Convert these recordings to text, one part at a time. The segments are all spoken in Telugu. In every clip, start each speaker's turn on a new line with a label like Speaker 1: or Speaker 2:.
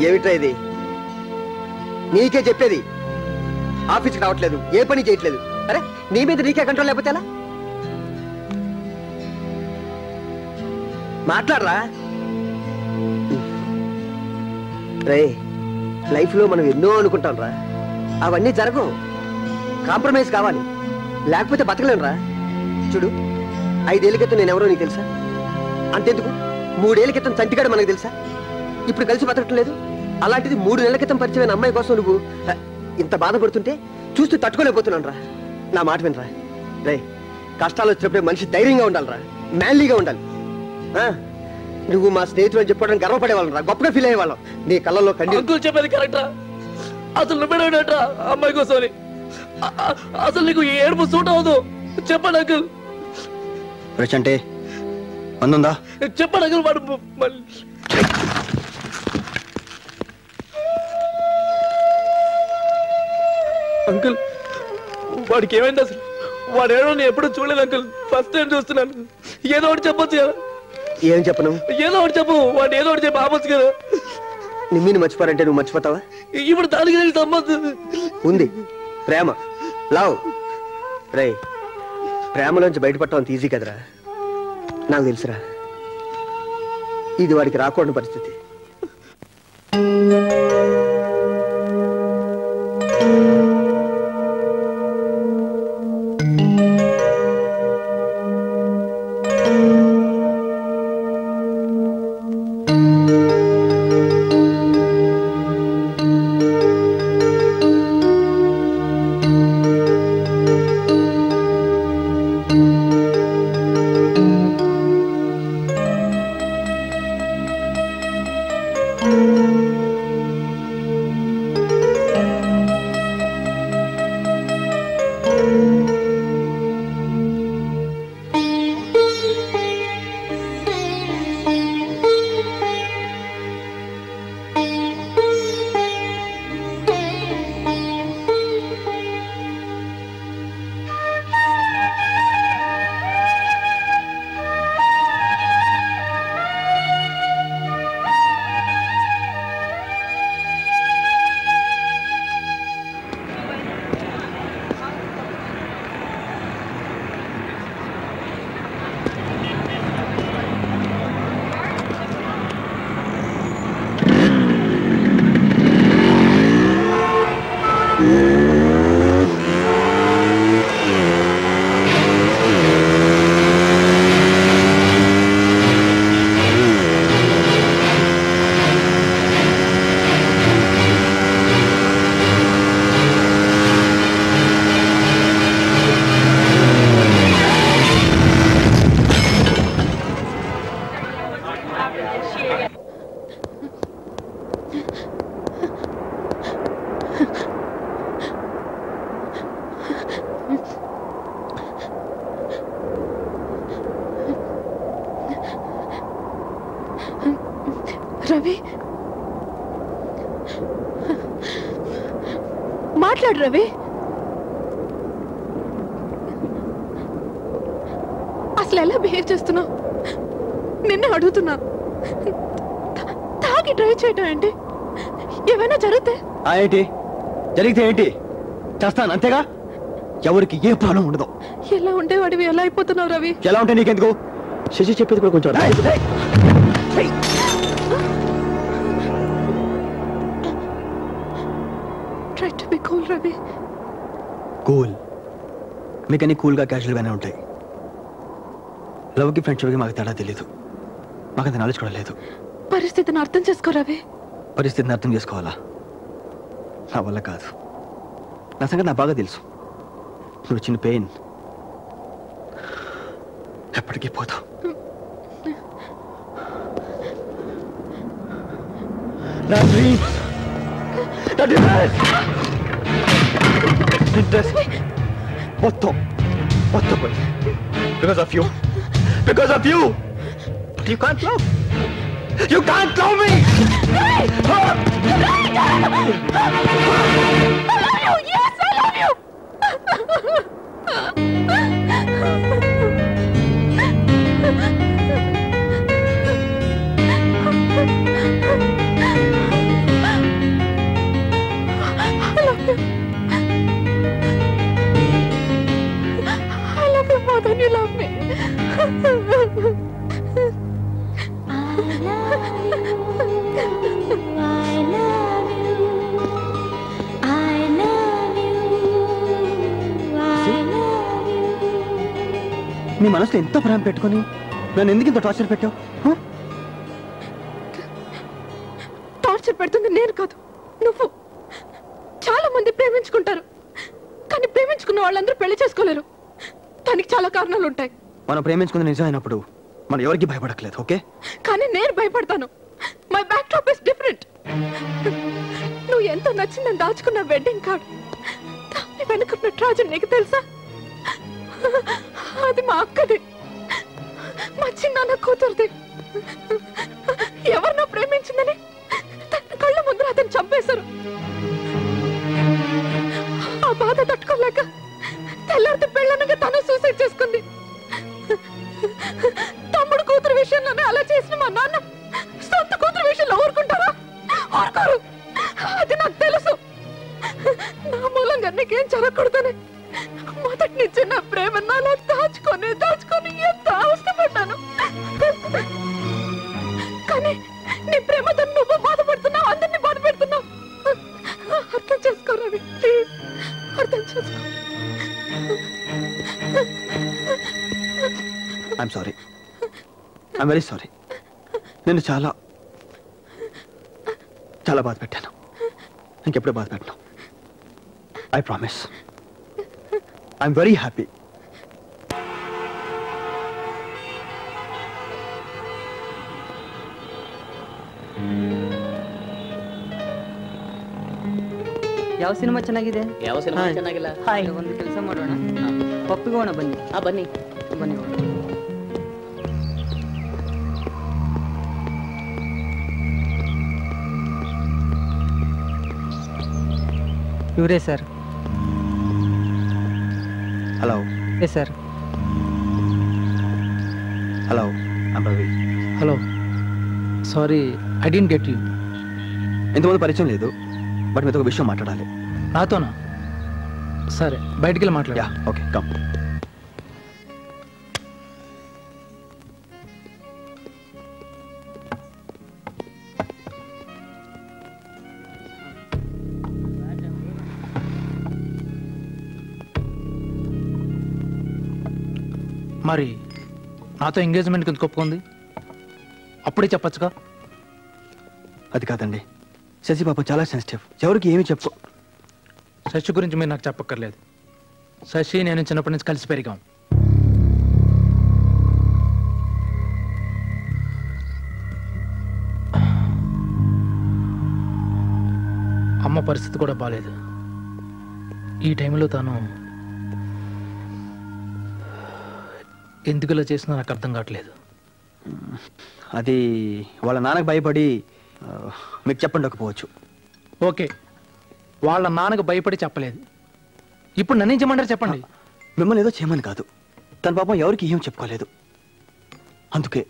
Speaker 1: ఏమిట్రా ఇది? నీకే చెప్పేది. ఆఫీస్కి రావట్లేదు, ఏ పని చేయట్లేదు. అరే నీ మీద నీకే కంట్రోల్ లేకపోతే ఎలా? మాట్లాడరా. రే లైఫ్లో మనం ఎన్నో అనుకుంటాం రా, అవన్నీ జరగవు. కాంప్రమైజ్ కావాలి, లేకపోతే బతకలేను రా. చూడు 5 ఏళ్ల క్రితం నేను ఎవరో నీకు తెలుసా? అంతెందుకు 3 ఏళ్ల క్రితం చంటిగాడు మనకు తెలుసా? ఇప్పుడు కలిసి బతకటం లేదు. అలాంటిది 3 నెలల క్రితం పరిచయమైన అమ్మాయి కోసం నువ్వు ఇంత బాధపడుతుంటే చూస్తూ తట్టుకోలేకపోతున్నాను రా. నా మాట వినరా. రే కష్టాలు వచ్చినప్పుడే మనిషి ధైర్యంగా ఉండాలిరా, మ్యాన్లీగా ఉండాలి. నువ్వు మా స్నేహితులు అని చెప్పుకోవడానికి గర్వపడేవాళ్ళం రా, గొప్పగా ఫీల్ అయ్యేవాళ్ళం. నీ కళ్ళల్లో కన్నీరు.
Speaker 2: చెప్పేది కరెక్టా? అసలు నువ్వేటా అమ్మాయి కోసం? అసలు నీకు ఏడుపు సూట్ అవ్వదు. చెప్పండి అంకుల్.
Speaker 1: అంటే మందుందా?
Speaker 2: చెప్పండి అంకుల్. వాడు అంకుల్ వాడికి ఏమైంది అసలు? వాడు ఏడో నేను ఎప్పుడు చూడలేదు అంకుల్, ఫస్ట్ టైం చూస్తున్నాను. ఏదో ఒకటి చెప్పొచ్చు కదా.
Speaker 1: ఏం చెప్పను?
Speaker 2: ఏదో ఒకటి చెప్పు. వాడు ఏదో ఒకటి చెప్పి ఆపొచ్చు కదా.
Speaker 1: నిమ్మిని మర్చిపోరంటే నువ్వు మర్చిపోతావా?
Speaker 2: ఇప్పుడు దానికి సంబంధం
Speaker 1: ఉంది. ప్రేమ, లవ్. రే ప్రేమలోంచి బయటపడటం అంత ఈజీ కదరా. నాకు తెలుసురా, ఇది వాడికి రాకూడని పరిస్థితి.
Speaker 3: రవి మాట్లాడు. రవి అసలు ఎలా బిహేవ్ చేస్తున్నావు? నిన్నే అడుగుతున్నా. తాగి డ్రైవ్ చేయటం ఏంటి? ఏమైనా జరిగితే
Speaker 1: ఏంటి? చేస్తాను అంతేగా. ఎవరికి ఏ ప్రాబ్లం ఉండదు.
Speaker 3: ఎలా ఉండేవాడివి ఎలా అయిపోతున్నావు రవి?
Speaker 1: ఎలా ఉంటే నీకెందుకు? శశి చెప్పేది కూడా కొంచెం
Speaker 3: try to be cool Ravi.
Speaker 1: Cool మీకన్నీ కూల్గా క్యాజువల్గానే ఉంటాయి. లవ్కి ఫ్రెండ్షిప్కి మాకు తేడా తెలీదు. మాకు అంత నాలెడ్జ్ కూడా లేదు.
Speaker 3: పరిస్థితిని అర్థం చేసుకో రవి.
Speaker 1: పరిస్థితిని అర్థం చేసుకోవాలా? నా వల్ల కాదు. నా సంగతి నాకు బాగా తెలుసు. నువ్వు వచ్చిన పెయిన్ ఎప్పటికీ పోతావు. నా డ్రీమ్స్, నా డిజైర్స్, ఇంట్రెస్ట్ మొత్తం పోయి. Because of you. Because of you. But you can't love. You can't love me.
Speaker 3: I love you. Yes, I love you. love you more than you love me.
Speaker 1: నీ మనసులో ఎంత ప్రేమ పెట్టుకొని నన్ను ఎందుకు ఇంత టార్చర్ పెట్టావు?
Speaker 3: టార్చర్ పెడుతుంది నేను కాదు, నువ్వు. చాలా మంది ప్రేమించుకుంటారు, కానీ ప్రేమించుకున్న వాళ్ళందరూ పెళ్లి చేసుకోలేరు. దానికి చాలా కారణాలు ఉంటాయి.
Speaker 1: మనం ప్రేమించుకున్న నిజమైనప్పుడు మనం ఎవరికి భయపడట్లేదు, ఓకే?
Speaker 3: కానీ నేను భయపడతాను. My backdrop is different. నువ్వు ఎంతో నచ్చిందని దాచుకున్న వెడ్డింగ్ కార్డ్, దాన్ని వెనుకున్న ట్రాజడీ నీకు తెలుసా? అది మా అక్కది, మా చిన్న కూతురుది. ఎవరినో ప్రేమించిందని తన కళ్ళ ముందర అతను చంపేశారు. ఆ బాధ తట్టుకోలేక తెల్లారితే పెళ్ళనగా తను సూసైడ్ చేసుకుంది. తమ్ముడు కూతురు విషయంలోనే అలా చేసిన మా నాన్న సొంత కూతురు విషయంలో ఊరుకుంటారా? ఊరుకోరు. అది నాకు తెలుసు. నా మూలంగా నీకేం జరగకూడదని మొదటి నుంచి నా ప్రేమ నాలో దాచుకొని ఎంత అవస్థపడ్డాను. కానీ నీ ప్రేమతో నువ్వు బాధపడుతున్నావు, అందరినీ బాధ పెడుతున్నావు. అర్థం చేసుకో రవి, ప్లీజ్ అర్థం చేసుకో.
Speaker 1: I'm sorry, I'm very sorry. నేను చాలా చాలా బాధ పెట్టాను. ఇంకెప్పుడు బాధ పెట్టను. I promise. I'm very happy.
Speaker 4: ಯಾವ ಸಿನಿಮಾ ಚೆನ್ನಾಗಿದೆ?
Speaker 5: ಯಾವ ಸಿನಿಮಾ ಚೆನ್ನಾಗಿಲ್ಲ?
Speaker 4: ಒಂದು ಕೆಲಸ ಮಾಡೋಣ, ಒಪ್ಪಿಗೋಣ ಬನ್ನಿ.
Speaker 5: ಬನ್ನಿ
Speaker 4: ಬನ್ನಿ. ಇವರೇ sir.
Speaker 1: Hello.
Speaker 4: Yes sir.
Speaker 1: Hello, I'm Ravi.
Speaker 2: Hello, sorry I don't get you.
Speaker 1: ఇంతమంది పరిచయం లేదు, బట్ మీతో ఒక విషయం మాట్లాడాలి.
Speaker 2: నాతోనా? సరే, బయటికి వెళ్ళి మాట్లాడా.
Speaker 1: Okay, come.
Speaker 2: మరి నాతో ఎంగేజ్మెంట్ కింద ఒప్పుకుంది, అప్పుడే చెప్పచ్చుగా.
Speaker 1: అది కాదండి, శశి పాప చాలా సెన్సిటివ్, ఎవరికి ఏమి చెప్పు.
Speaker 2: శశి గురించి మీరు నాకు చెప్పక్కర్లేదు. శశి నేను చిన్నప్పటి నుంచి కలిసి పెరిగాం. అమ్మ పరిస్థితి కూడా బాలేదు. ఈ టైంలో తను ఎందుకు ఇలా చేసినా నాకు అర్థం కావట్లేదు.
Speaker 1: అది వాళ్ళ నాన్నకు భయపడి మీకు చెప్పండకపోవచ్చు.
Speaker 2: ఓకే, వాళ్ళ నాన్నకు భయపడి చెప్పలేదు. ఇప్పుడు నన్నేం చేయమంటారు చెప్పండి.
Speaker 1: మిమ్మల్ని ఏదో చేయమని కాదు, తన పాపం ఎవరికి ఏం చెప్పుకోలేదు, అందుకే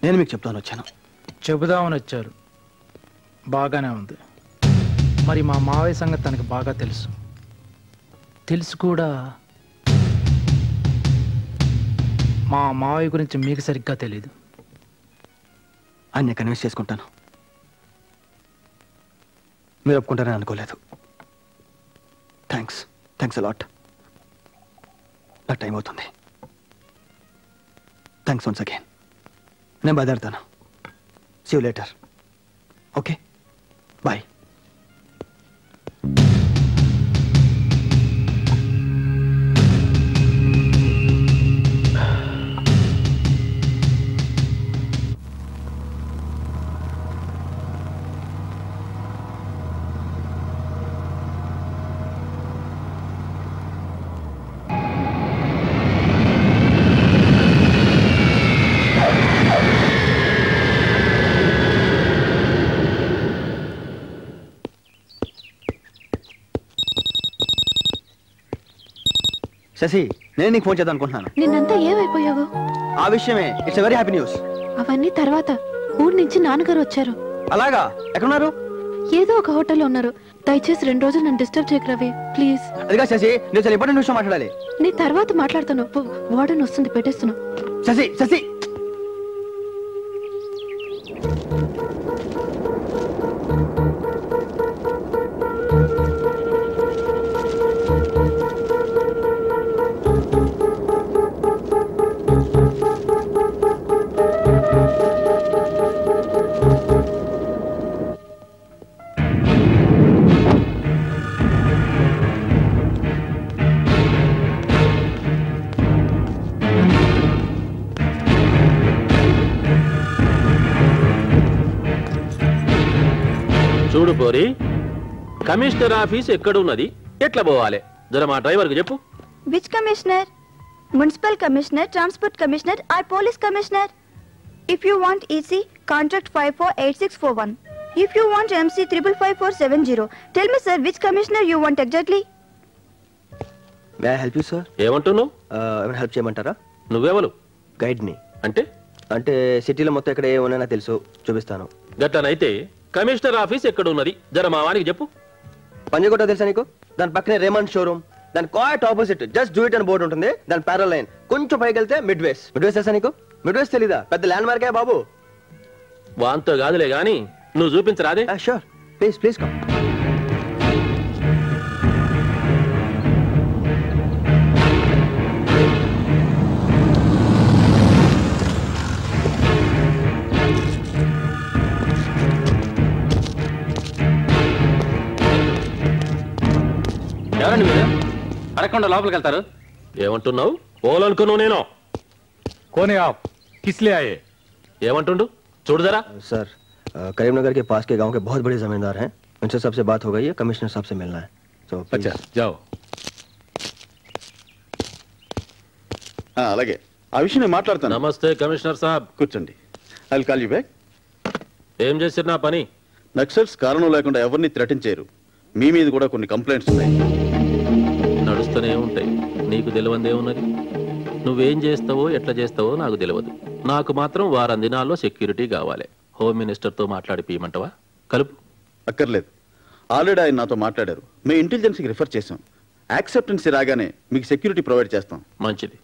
Speaker 1: నేను మీకు చెప్తాను వచ్చాను.
Speaker 2: చెబుదామని వచ్చారు, బాగానే ఉంది. మరి మా మావయ్య సంగతి తనకి బాగా తెలుసు. తెలుసు కూడా మా మావయ్య గురించి మీకు సరిగ్గా తెలీదు.
Speaker 1: ఆయన కన్విన్స్ చేసుకుంటాను. మీరు ఒప్పుకుంటారని అనుకోలేదు. Thanks a lot. నాకు టైం అవుతుంది. Thanks once again. నేను బయలుదేరుతాను. See you later. Okay, bye. Shashi, నేను నీకు ఫోన్ చేద్దాం అనుకుంటున్నాను.
Speaker 3: నిన్నంతా ఏమైపోయావు?
Speaker 1: ఆ విషయమే. It's very happy news.
Speaker 3: అవన్నీ తర్వాత ఊరి నుంచి నాన్నగారు వచ్చారు.
Speaker 1: అలాగా? ఎక్కడున్నారు?
Speaker 3: ఏదో ఒక హోటల్లో ఉన్నారు. దయచేసి 2 రోజులు నన్ను డిస్టర్బ్ చేయకు రవి, ప్లీజ్.
Speaker 1: అదిగా శశి, నేను చాలా ఇంపార్టెంట్ విషయం మాట్లాడాలి.
Speaker 3: నేను తర్వాత మాట్లాడతాను. వార్డెన్ వస్తుంది, పెట్టేస్తున్నా.
Speaker 1: శశి శశి
Speaker 5: చూడు పోరి, కమిషనర్ ఆఫీస్ ఎక్కడున్నది, ఎట్లా పోవాలి, జర మా డ్రైవర్కి చెప్పు.
Speaker 6: Which commissioner? Municipal commissioner, transport commissioner or police commissioner? If you want EC, contact 548641. If you want MC 555470. Tell me sir, which commissioner you want exactly?
Speaker 1: May I help you sir?
Speaker 5: ఏమంటున్నావు?
Speaker 1: ఏమైనా హెల్ప్ చేయమంటారా?
Speaker 5: నువ్వెవరు?
Speaker 1: గైడ్ని.
Speaker 5: అంటే
Speaker 1: సిటీలో మొత్తం ఎక్కడ ఏమున్నా తెలుసు, చూపిస్తాను.
Speaker 5: గట్లనైతే కమిషనర్ ఆఫీస్ ఎక్కడున్నది, జర మా వానికి చెప్పు.
Speaker 1: పంజగుట్ట తెలుసా నీకు? దాని పక్కనే రేమండ్ షోరూమ్, దాని quiet opposite just do it అని బోర్డు ఉంటుంది. దాని ప్యారల్ లైన్ కొంచెం పైకి వెళ్తే మిడ్ వేస్. మిడ్ వేస్ తెలుసా నీకు? మిడ్ వేస్ తెలీదా? పెద్ద ల్యాండ్ మార్కే బాబు.
Speaker 5: వాంతో కాదులే గాని నువ్వు చూపించరాదే?
Speaker 1: Sure, please please come.
Speaker 5: ఎవరండి మీరు? అరకుండా లోపలికి వెళ్తారు. ఏమంటున్నావు? పోలనుకున్నావు నేను.
Speaker 7: కోనే ఆప్ కిస్లే ఆయే?
Speaker 5: ఏమంటుండు చూడదరా.
Speaker 1: सर, करीमनगर के पास के गांव के बहुत बड़े जमींदार हैं, उनसे सबसे बात हो गई है, कमिश्नर साहब से मिलना है. तो
Speaker 7: अच्छा जाओ.
Speaker 8: అలాగే ఆ విషయం నేను మాట్లాడతాను.
Speaker 5: నమస్తే కమిషనర్ సాబ్.
Speaker 8: కూర్చోండి. I will call you back.
Speaker 5: ఏం చేసిరు నా పని?
Speaker 8: నక్సల్స్ కారణం లేకుండా ఎవరిని థ్రెటన్ చేయరు. మీ మీద కూడా కొన్ని కంప్లైంట్స్ ఉన్నాయి.
Speaker 5: నడుస్తూనే ఉంటాయి, నీకు తెలియందే ఉన్నది. నువ్వేం చేస్తావో ఎట్లా చేస్తావో నాకు తెలియదు. నాకు మాత్రం వారం దినాల్లో సెక్యూరిటీ కావాలి. హోమ్ మినిస్టర్తో మాట్లాడి పీయమంటవా? కలుపు.
Speaker 8: అక్కర్లేదు, ఆల్రెడీ ఆయన నాతో మాట్లాడారు. మేము ఇంటెలిజెన్స్కి రిఫర్ చేసాం. యాక్సెప్టెన్సీ రాగానే మీకు సెక్యూరిటీ ప్రొవైడ్ చేస్తాం.
Speaker 5: మంచిది.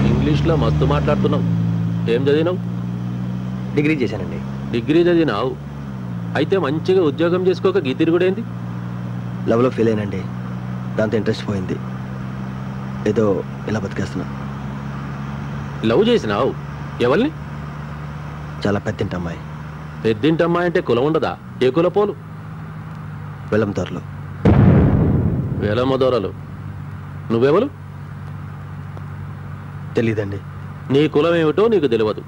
Speaker 5: ఇంగ్లీష్లో మస్తు మాట్లాడుతున్నావు. ఏం చదివినావు?
Speaker 1: డిగ్రీ చేశానండి.
Speaker 5: డిగ్రీ చదివినావు అయితే మంచిగా ఉద్యోగం చేసుకోక గీతిరి కూడా ఏంది?
Speaker 1: లవ్లో ఫెయిల్ అయినండి, దాంతో ఇంట్రెస్ట్ పోయింది. ఏదో ఇలా బతికేస్తున్నా.
Speaker 5: లవ్ చేసినావు? ఎవరిని?
Speaker 1: చాలా పెద్దింటి అమ్మాయి.
Speaker 5: పెద్దింటి అమ్మాయి అంటే కులం ఉండదా? ఏ కులపోలు?
Speaker 1: వెలంతోర్లో.
Speaker 5: వేలమదోరలు. నువ్వెవరు?
Speaker 1: తెలీదండి.
Speaker 5: నీ కులం ఏమిటో నీకు తెలియదు.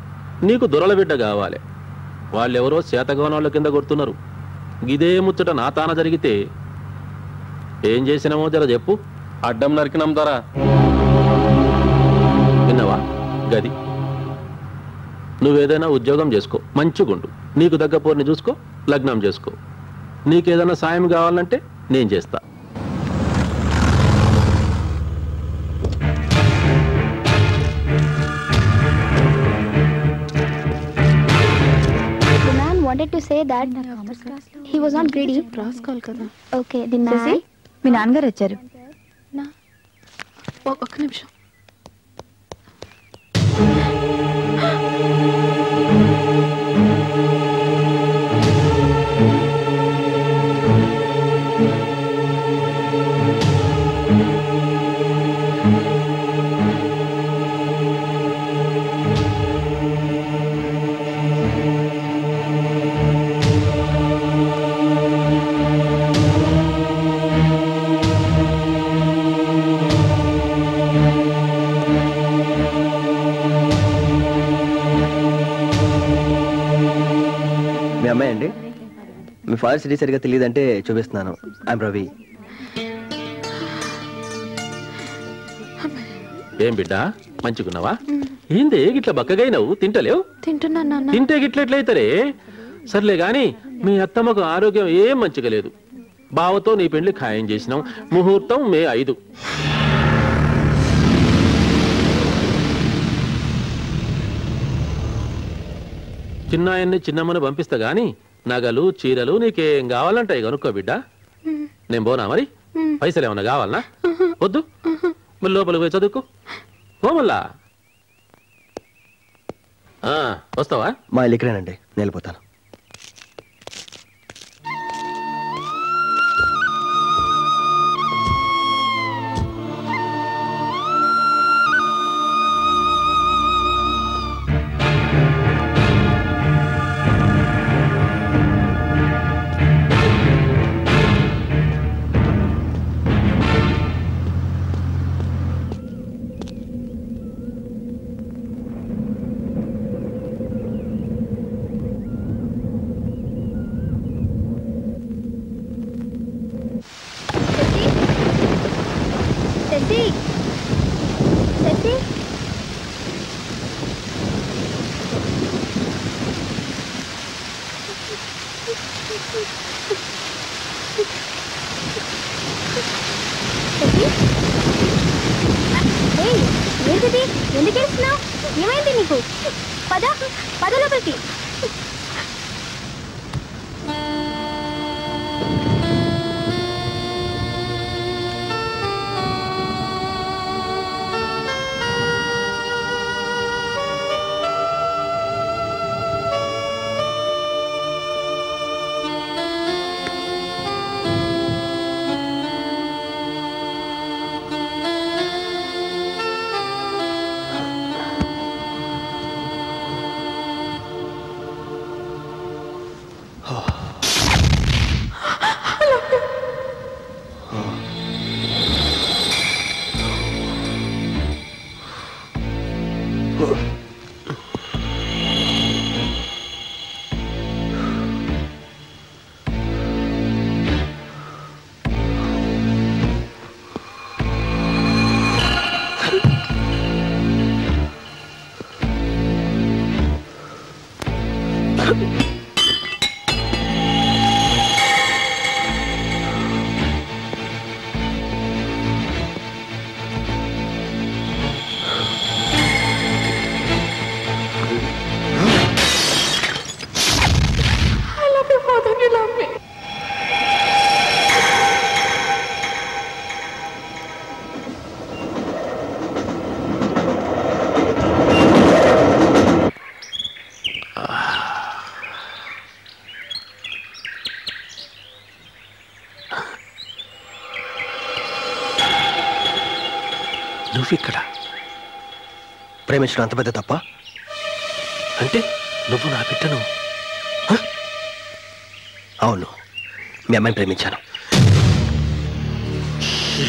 Speaker 5: నీకు దొరల బిడ్డ కావాలి. వాళ్ళెవరో శాతగోనాళ్ళ కింద కొడుతున్నారు. గిదే ముచ్చట నా తాన జరిగితే ఏం చేసినామో జర చెప్పు.
Speaker 7: అడ్డం నరికినాం ద్వారా.
Speaker 5: విన్నావా? గది. నువ్వేదైనా ఉద్యోగం చేసుకో, మంచిగుండు. నీకు దగ్గ పోర్ని చూసుకో, లగ్నం చేసుకో. నీకేదైనా సాయం కావాలంటే నేను చేస్తా.
Speaker 6: Wanted to say that he was not greedy.
Speaker 3: రాసుకోవాలి కదా.
Speaker 6: Okay, the man. మీ నాన్నగారు వచ్చారు.
Speaker 3: ఒక్క నిమిషం.
Speaker 1: మీ అమ్మాయి అండి? మీ ఫాదర్ సిటీ సరిగా తెలియదంటే చూపిస్తున్నాను. ఐఎమ్ రవి.
Speaker 5: ఏం బిడ్డ మంచిగున్నావా? ఏందే గిట్ల బక్కగైనవు? తింటలేవు?
Speaker 3: తింటున్నాను నాన్న.
Speaker 5: తింటే గిట్ల ఎట్లయితరే? సర్లే గాని మీ అత్తమ్మకు ఆరోగ్యం ఏం మంచిగా లేదు. బావతో నీ పెళ్లి ఖాయం చేసినాం. ముహూర్తం మే 5. చిన్నాయన్ని చిన్నమ్మని పంపిస్తా గాని నగలు చీరలు నీకేం కావాలంటాయి కనుక్కో బిడ్డ. నేను పోనా మరి? పైసలు ఏమన్నా కావాలనా? వద్దు, మళ్ళీ లోపలికి పోయి చదువుకో. పోమల్లా వస్తావా?
Speaker 1: మా ఇల్లు ఇక్కడేనండి, నేను వెళ్ళిపోతాను.
Speaker 6: ఎందుకు ఏడుస్తున్నావు? ఏమైంది నీకు? పద పద లోపలికి.
Speaker 1: నువ్విక్కడ ప్రేమించడం అంత పెద్ద తప్ప?
Speaker 5: అంటే నువ్వు నా బిడ్డను?
Speaker 1: అవును, మీ అమ్మాయిని ప్రేమించాను.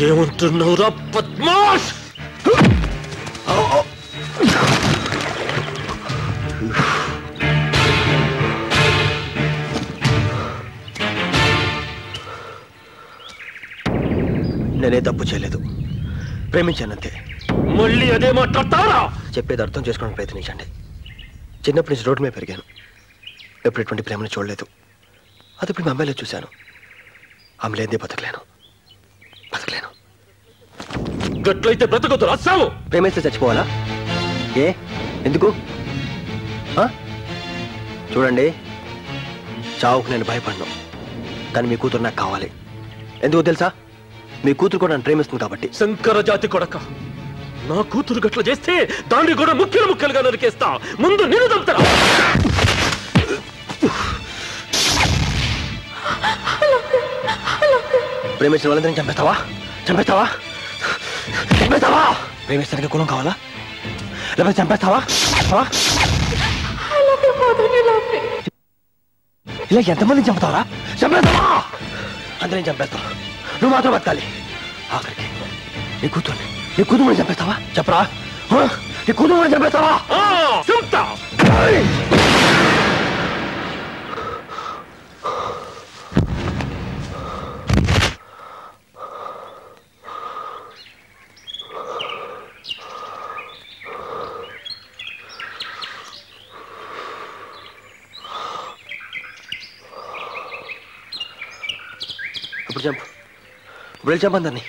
Speaker 5: ఏమంటున్నావురా పద్మాష్?
Speaker 1: నేనే తప్పు చేయలేదు, ప్రేమించానంతే.
Speaker 5: మళ్ళీ అదే మాట్లాడతారా?
Speaker 1: చెప్పేది అర్థం చేసుకోవడానికి ప్రయత్నించండి. చిన్నప్పటి నుంచి రోడ్డు మీద పెరిగాను, ఎప్పుడు ఎటువంటి ప్రేమను చూడలేదు. అది ఇప్పుడు మా అమ్మాయిలో చూశాను. ఆమె లేదే బతకలేను.
Speaker 5: గట్లయితే బ్రతకొద్దు రాసావు.
Speaker 1: ప్రేమిస్తే చచ్చిపోవాలా? ఏ ఎందుకు? చూడండి, చావుకు నేను భయపడను, కానీ మీ కూతురు నాకు కావాలి. ఎందుకు తెలుసా? మీ కూతురు కూడా నన్ను ప్రేమిస్తుంది కాబట్టి.
Speaker 5: శంకర జాతి కొడక, నా కూతురు గట్ల చేస్తే దాన్ని కూడా ముక్కలుగా నరికేస్తా. ముందు నేను చంపుతారా?
Speaker 1: ప్రేమించిన వాళ్ళందరినీ చంపేస్తావా? ప్రేమిస్తానికి కులం కావాలా? లేకపోతే చంపేస్తావా? ఇలా ఎంతమందిని చంపుతావరా? చంపేస్తావా? అందరినీ చంపేస్తావా? నువ్వు మాత్రం బతకాలి. ఆఖరికి నీ కూతుర్ని చంపేస్తావా? చెప్పరా, నీ కూతుర్ని చంపేస్తావా?
Speaker 5: చంపుతా.
Speaker 1: ఇప్పుడు చంపు ఇప్పుడు వెళ్ళి చంపందరిని